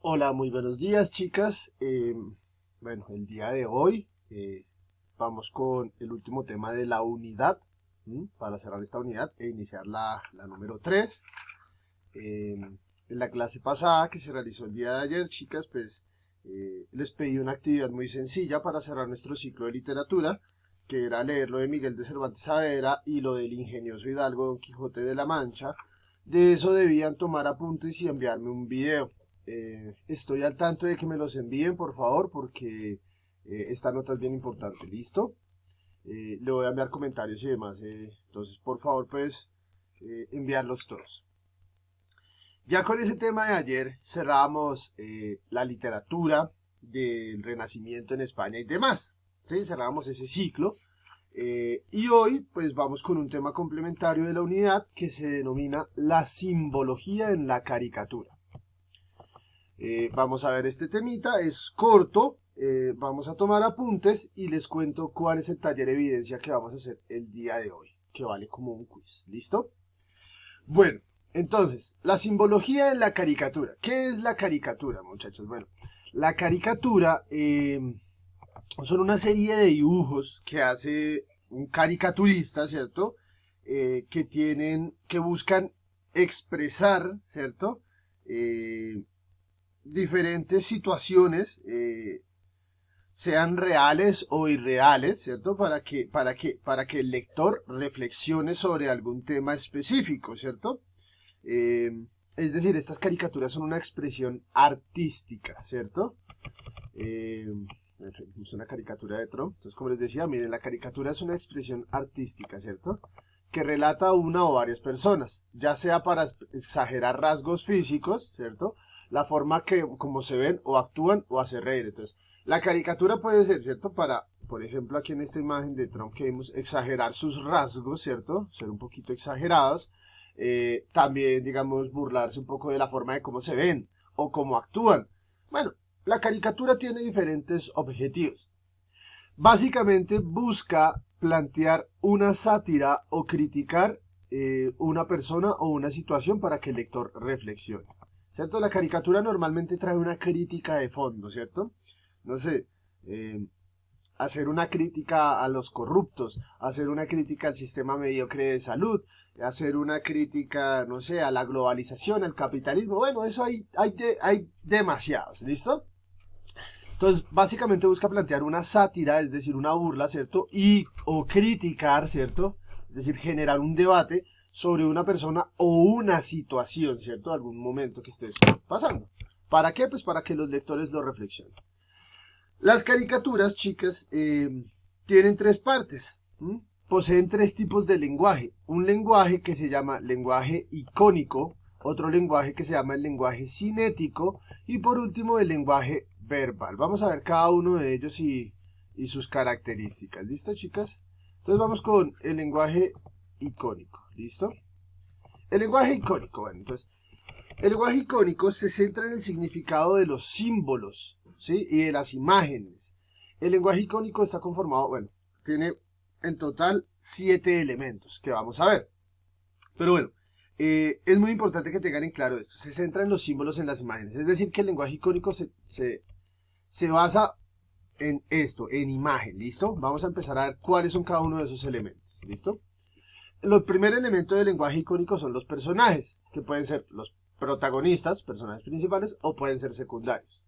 Hola, muy buenos días, chicas. Bueno, el día de hoy vamos con el último tema de la unidad, para cerrar esta unidad e iniciar la número 3. En la clase pasada que se realizó el día de ayer, chicas, pues les pedí una actividad muy sencilla para cerrar nuestro ciclo de literatura, que era leer lo de Miguel de Cervantes Saavedra y lo del ingenioso hidalgo Don Quijote de la Mancha. De eso debían tomar apuntes y enviarme un video. Estoy al tanto de que me los envíen, por favor, porque esta nota es bien importante. ¿Listo? Le voy a enviar comentarios y demás. Entonces, por favor, pues, enviarlos todos. Ya con ese tema de ayer cerramos la literatura del Renacimiento en España y demás. ¿Sí? Cerramos ese ciclo. Y hoy, pues, vamos con un tema complementario de la unidad que se denomina la simbología en la caricatura. Vamos a ver este temita, es corto, vamos a tomar apuntes y les cuento cuál es el taller de evidencia que vamos a hacer el día de hoy, que vale como un quiz. ¿Listo? Bueno, entonces, la simbología en la caricatura. ¿Qué es la caricatura, muchachos? Bueno, la caricatura son una serie de dibujos que hace un caricaturista, ¿cierto? Que buscan expresar, ¿cierto? Diferentes situaciones, sean reales o irreales, ¿cierto? Para que el lector reflexione sobre algún tema específico, ¿cierto? Eh, es decir, estas caricaturas son una expresión artística, ¿cierto? Es una caricatura de Trump. Entonces, como les decía, miren, la caricatura es una expresión artística, ¿cierto? Que relata a una o varias personas, ya sea para exagerar rasgos físicos, ¿cierto? La forma que como se ven o actúan o hacer reír. Entonces, la caricatura puede ser, ¿cierto? Para, por ejemplo, aquí en esta imagen de Trump que vimos, exagerar sus rasgos, ¿cierto? Ser un poquito exagerados. También, digamos, burlarse un poco de la forma de cómo se ven o cómo actúan. Bueno, la caricatura tiene diferentes objetivos. Básicamente busca plantear una sátira o criticar una persona o una situación para que el lector reflexione. ¿Cierto? La caricatura normalmente trae una crítica de fondo, ¿cierto? No sé, hacer una crítica a los corruptos, hacer una crítica al sistema mediocre de salud, hacer una crítica, no sé, a la globalización, al capitalismo. Bueno, eso hay demasiados, ¿listo? Entonces, básicamente busca plantear una sátira, es decir, una burla, ¿cierto? O criticar, ¿cierto? Es decir, generar un debate sobre una persona o una situación, ¿cierto? Algún momento que estés pasando. ¿Para qué? Pues para que los lectores lo reflexionen. Las caricaturas, chicas, tienen tres partes. Poseen tres tipos de lenguaje. Un lenguaje que se llama lenguaje icónico, otro lenguaje que se llama el lenguaje cinético y por último el lenguaje verbal. Vamos a ver cada uno de ellos y sus características. ¿Listo, chicas? Entonces vamos con el lenguaje icónico. ¿Listo? El lenguaje icónico, bueno, entonces, el lenguaje icónico se centra en el significado de los símbolos, ¿sí? Y de las imágenes. El lenguaje icónico está conformado, bueno, tiene en total 7 elementos que vamos a ver. Pero bueno, es muy importante que tengan en claro esto. Se centra en los símbolos, en las imágenes. Es decir, que el lenguaje icónico se basa en esto, en imagen, ¿listo? Vamos a empezar a ver cuáles son cada uno de esos elementos, ¿listo? El primer elemento del lenguaje icónico son los personajes, que pueden ser los protagonistas, personajes principales, o pueden ser secundarios.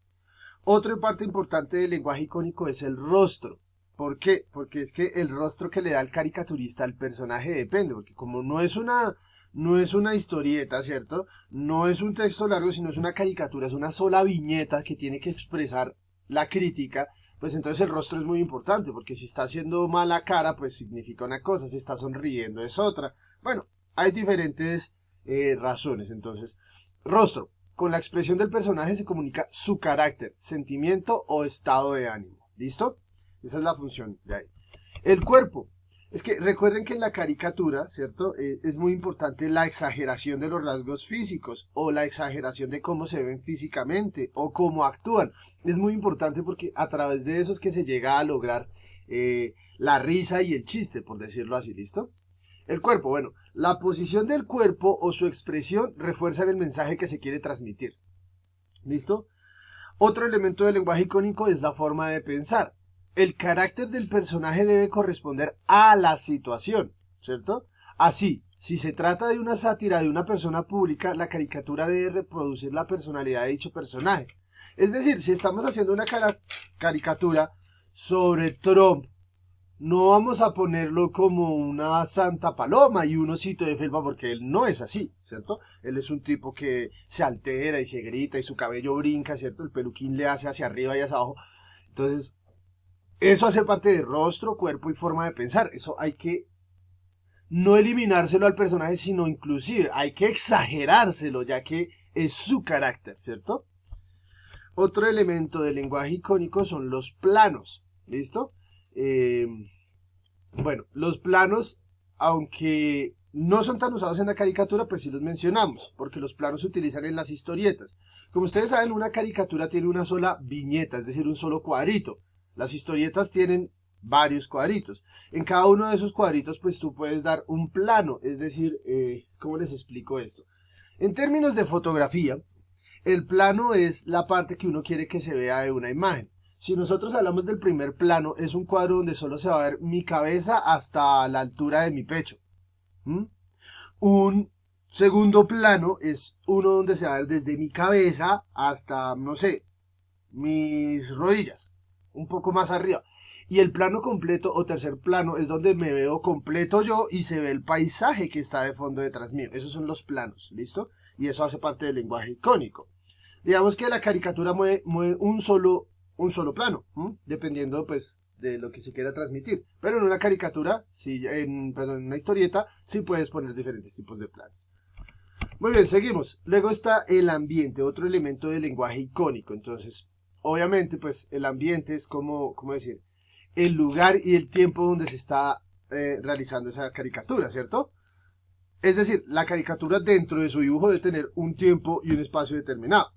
Otra parte importante del lenguaje icónico es el rostro. ¿Por qué? Porque es que el rostro que le da el caricaturista al personaje depende, porque como no es una historieta, ¿cierto? No es un texto largo, sino es una caricatura, es una sola viñeta que tiene que expresar la crítica, pues entonces el rostro es muy importante, porque si está haciendo mala cara, pues significa una cosa, si está sonriendo es otra. Bueno, hay diferentes razones, entonces. Rostro. Con la expresión del personaje se comunica su carácter, sentimiento o estado de ánimo. ¿Listo? Esa es la función de ahí. El cuerpo. Es que recuerden que en la caricatura, ¿cierto? Es muy importante la exageración de los rasgos físicos o la exageración de cómo se ven físicamente o cómo actúan. Es muy importante porque a través de eso es que se llega a lograr la risa y el chiste, por decirlo así, ¿listo? El cuerpo, bueno, la posición del cuerpo o su expresión refuerzan el mensaje que se quiere transmitir. ¿Listo? Otro elemento del lenguaje icónico es la forma de pensar. El carácter del personaje debe corresponder a la situación, ¿cierto? Así, si se trata de una sátira de una persona pública, la caricatura debe reproducir la personalidad de dicho personaje. Es decir, si estamos haciendo una caricatura sobre Trump, no vamos a ponerlo como una santa paloma y un osito de felpa, porque él no es así, ¿cierto? Él es un tipo que se altera y se grita y su cabello brinca, ¿cierto? El peluquín le hace hacia arriba y hacia abajo. Entonces, eso hace parte de rostro, cuerpo y forma de pensar. Eso hay que no eliminárselo al personaje, sino inclusive hay que exagerárselo, ya que es su carácter, ¿cierto? Otro elemento del lenguaje icónico son los planos, ¿listo? Bueno, los planos, aunque no son tan usados en la caricatura, pues sí los mencionamos, porque los planos se utilizan en las historietas. Como ustedes saben, una caricatura tiene una sola viñeta, es decir, un solo cuadrito. Las historietas tienen varios cuadritos. En cada uno de esos cuadritos, pues tú puedes dar un plano, es decir, ¿cómo les explico esto? En términos de fotografía, el plano es la parte que uno quiere que se vea de una imagen. Si nosotros hablamos del primer plano, es un cuadro donde solo se va a ver mi cabeza hasta la altura de mi pecho. Un segundo plano es uno donde se va a ver desde mi cabeza hasta, no sé, mis rodillas, un poco más arriba. Y el plano completo o tercer plano es donde me veo completo yo y se ve el paisaje que está de fondo detrás mío. Esos son los planos, ¿listo? Y eso hace parte del lenguaje icónico. Digamos que la caricatura mueve un solo plano, dependiendo pues de lo que se quiera transmitir. Pero en una caricatura, en una historieta, sí puedes poner diferentes tipos de planos. Muy bien, seguimos. Luego está el ambiente, otro elemento del lenguaje icónico. Entonces, obviamente, pues el ambiente es como, ¿cómo decir? El lugar y el tiempo donde se está realizando esa caricatura, ¿cierto? Es decir, la caricatura dentro de su dibujo debe tener un tiempo y un espacio determinado.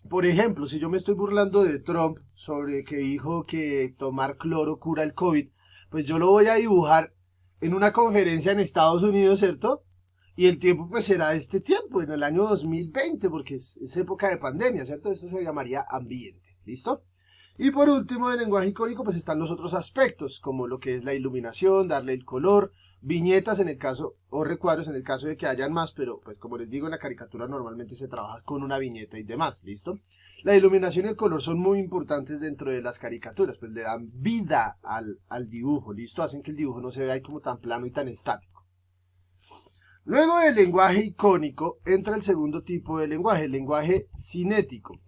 Por ejemplo, si yo me estoy burlando de Trump sobre que dijo que tomar cloro cura el COVID, pues yo lo voy a dibujar en una conferencia en Estados Unidos, ¿cierto? Y el tiempo pues será este tiempo, en el año 2020, porque es época de pandemia, ¿cierto? Esto se llamaría ambiente, ¿listo? Y por último, del lenguaje icónico, pues están los otros aspectos, como lo que es la iluminación, darle el color, viñetas en el caso, o recuadros en el caso de que hayan más, pero pues como les digo, en la caricatura normalmente se trabaja con una viñeta y demás, ¿listo? La iluminación y el color son muy importantes dentro de las caricaturas, pues le dan vida al dibujo, ¿listo? Hacen que el dibujo no se vea ahí como tan plano y tan estático. Luego del lenguaje icónico entra el segundo tipo de lenguaje, el lenguaje cinético.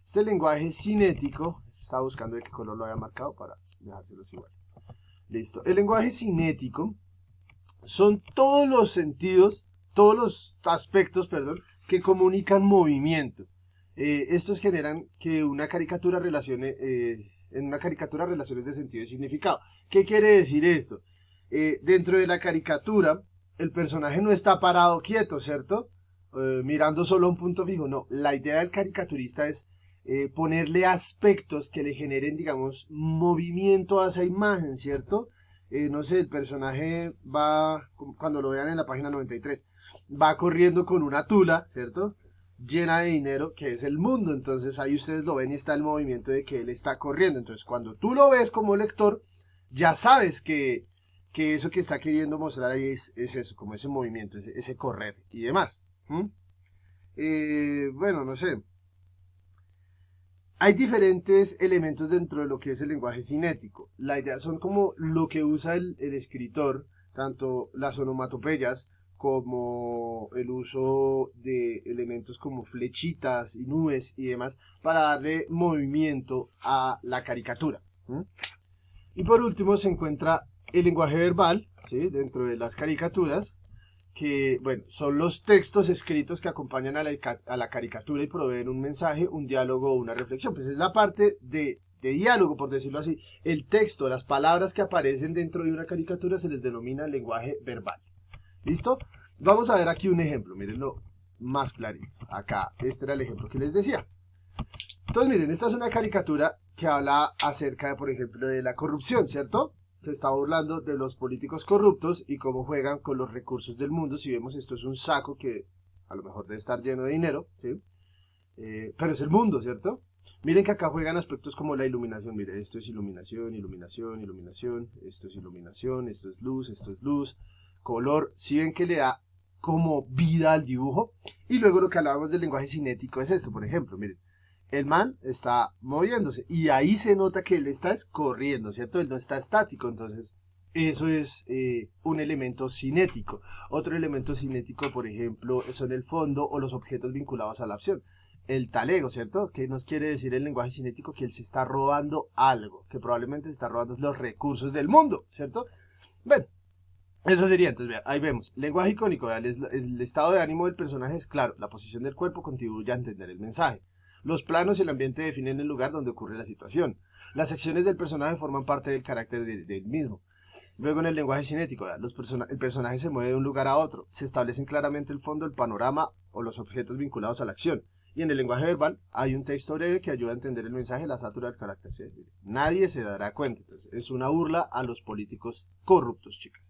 Este lenguaje cinético, estaba buscando de qué color lo había marcado para dejárselos igual. Listo. El lenguaje cinético son todos los sentidos, todos los aspectos, perdón, que comunican movimiento. Estos generan que una caricatura relacione, en una caricatura relaciones de sentido y significado. ¿Qué quiere decir esto? Dentro de la caricatura, el personaje no está parado quieto, ¿cierto? Mirando solo a un punto fijo. No, la idea del caricaturista es ponerle aspectos que le generen, digamos, movimiento a esa imagen, ¿cierto? No sé, el personaje va, cuando lo vean en la página 93, va corriendo con una tula, ¿cierto? Llena de dinero, que es el mundo. Entonces ahí ustedes lo ven y está el movimiento de que él está corriendo. Entonces cuando tú lo ves como lector, ya sabes que eso que está queriendo mostrar ahí es eso, como ese movimiento, ese correr y demás. Bueno, no sé. Hay diferentes elementos dentro de lo que es el lenguaje cinético. La idea son como lo que usa el escritor, tanto las onomatopeyas como el uso de elementos como flechitas y nubes y demás para darle movimiento a la caricatura. Y por último se encuentra el lenguaje verbal, ¿sí? Dentro de las caricaturas, que bueno, son los textos escritos que acompañan a la caricatura y proveen un mensaje, un diálogo o una reflexión. Pues es la parte de diálogo, por decirlo así. El texto, las palabras que aparecen dentro de una caricatura se les denomina lenguaje verbal. ¿Listo? Vamos a ver aquí un ejemplo, mírenlo más clarito. Acá, este era el ejemplo que les decía. Entonces miren, esta es una caricatura que habla acerca de, por ejemplo, de la corrupción, ¿cierto? Se está burlando de los políticos corruptos y cómo juegan con los recursos del mundo. Si vemos, esto es un saco que a lo mejor debe estar lleno de dinero, ¿sí? Pero es el mundo, ¿cierto? Miren que acá juegan aspectos como la iluminación. Mire, esto es iluminación, iluminación, iluminación. Esto es iluminación, esto es luz. Color. ¿Sí ven que le da como vida al dibujo? Y luego lo que hablábamos del lenguaje cinético es esto, por ejemplo, miren. El man está moviéndose y ahí se nota que él está corriendo, ¿cierto? Él no está estático, entonces eso es un elemento cinético. Otro elemento cinético, por ejemplo, son el fondo o los objetos vinculados a la acción. El talego, ¿cierto? ¿Qué nos quiere decir el lenguaje cinético? Que él se está robando algo, que probablemente se está robando los recursos del mundo, ¿cierto? Bueno, eso sería, entonces, vea, ahí vemos, lenguaje icónico, vea, el estado de ánimo del personaje es claro, la posición del cuerpo contribuye a entender el mensaje. Los planos y el ambiente definen el lugar donde ocurre la situación. Las acciones del personaje forman parte del carácter del mismo. Luego en el lenguaje cinético, el personaje se mueve de un lugar a otro, se establecen claramente el fondo, el panorama o los objetos vinculados a la acción. Y en el lenguaje verbal hay un texto breve que ayuda a entender el mensaje, la satura del carácter. ¿Sí? Nadie se dará cuenta. Entonces, es una burla a los políticos corruptos, chicas.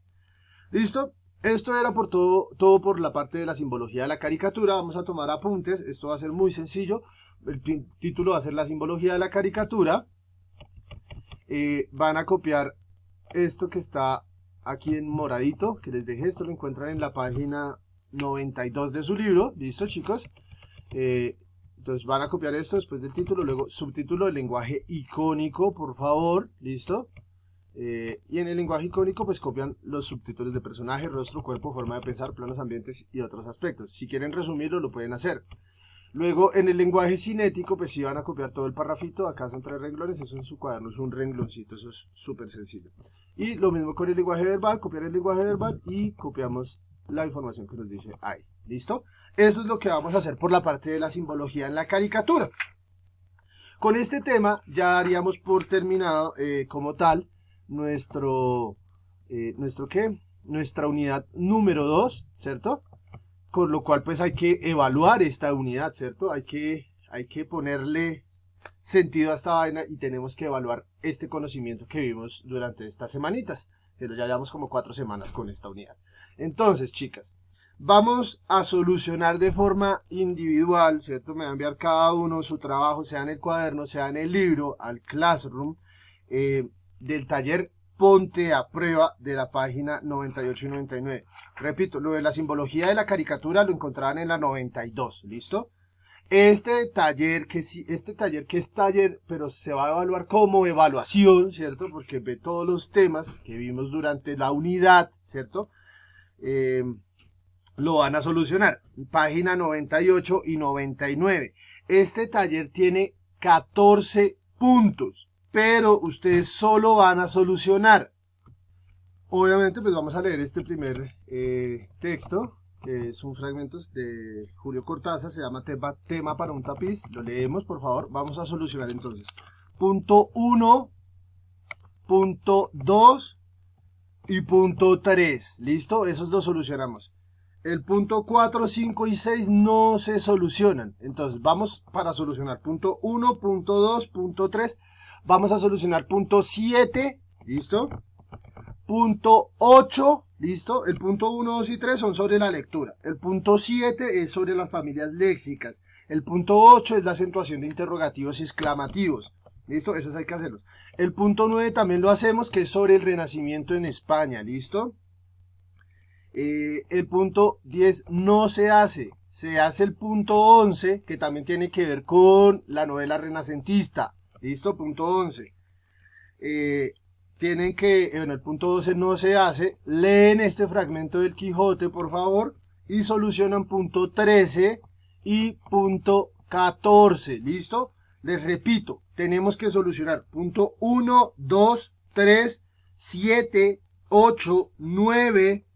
¿Listo? Esto era por todo por la parte de la simbología de la caricatura. Vamos a tomar apuntes. Esto va a ser muy sencillo. El título va a ser la simbología de la caricatura. Van a copiar esto que está aquí en moradito, que les dejé. Esto lo encuentran en la página 92 de su libro. ¿Listo, chicos? Entonces van a copiar esto después del título, luego subtítulo del lenguaje icónico, por favor, listo. Y en el lenguaje icónico pues copian los subtítulos de personaje, rostro, cuerpo, forma de pensar, planos, ambientes y otros aspectos. Si quieren resumirlo lo pueden hacer. Luego en el lenguaje cinético pues sí van a copiar todo el parrafito, acá son 3 renglones, eso en su cuaderno es un rengloncito, eso es súper sencillo. Y lo mismo con el lenguaje verbal, copiar el lenguaje verbal y copiamos la información que nos dice ahí. ¿Listo? Eso es lo que vamos a hacer por la parte de la simbología en la caricatura. Con este tema ya daríamos por terminado como tal nuestra unidad número 2, ¿cierto? Con lo cual pues hay que evaluar esta unidad, ¿cierto? Hay que ponerle sentido a esta vaina y tenemos que evaluar este conocimiento que vimos durante estas semanitas. Pero ya llevamos como 4 semanas con esta unidad. Entonces, chicas, vamos a solucionar de forma individual, ¿cierto? Me va a enviar cada uno su trabajo, sea en el cuaderno, sea en el libro, al Classroom, del taller Ponte a Prueba de la página 98 y 99. Repito, lo de la simbología de la caricatura lo encontraban en la 92, ¿listo? Este taller que es taller, pero se va a evaluar como evaluación, ¿cierto? Porque ve todos los temas que vimos durante la unidad, ¿cierto? Lo van a solucionar. Página 98 y 99. Este taller tiene 14 puntos, pero ustedes solo van a solucionar. Obviamente, pues vamos a leer este primer texto, que es un fragmento de Julio Cortázar, se llama Tema para un tapiz. Lo leemos, por favor. Vamos a solucionar entonces. Punto 1, punto 2 y punto 3. ¿Listo? Esos los solucionamos. El punto 4, 5 y 6 no se solucionan. Entonces, vamos para solucionar punto 1, punto 2, punto 3. Vamos a solucionar punto 7. ¿Listo? Punto 8. ¿Listo? El punto 1, 2 y 3 son sobre la lectura. El punto 7 es sobre las familias léxicas. El punto 8 es la acentuación de interrogativos y exclamativos. ¿Listo? Esos hay que hacerlos. El punto 9 también lo hacemos, que es sobre el Renacimiento en España. ¿Listo? El punto 10 no se hace. Se hace el punto 11, que también tiene que ver con la novela renacentista. ¿Listo? Punto 11. Tienen que, bueno, el punto 12 no se hace. Leen este fragmento del Quijote, por favor, y solucionan punto 13 y punto 14. ¿Listo? Les repito, tenemos que solucionar punto 1, 2, 3, 7, 8, 9,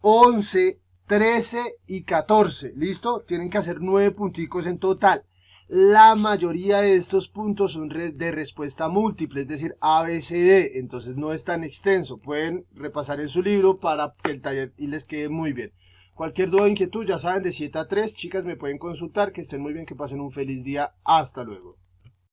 11, 13 y 14. ¿Listo? Tienen que hacer 9 punticos en total. La mayoría de estos puntos son de respuesta múltiple, es decir, A, B, C, D. Entonces no es tan extenso. Pueden repasar en su libro para que el taller y les quede muy bien. Cualquier duda o inquietud, ya saben, de 7 a 3, chicas, me pueden consultar. Que estén muy bien, que pasen un feliz día. Hasta luego.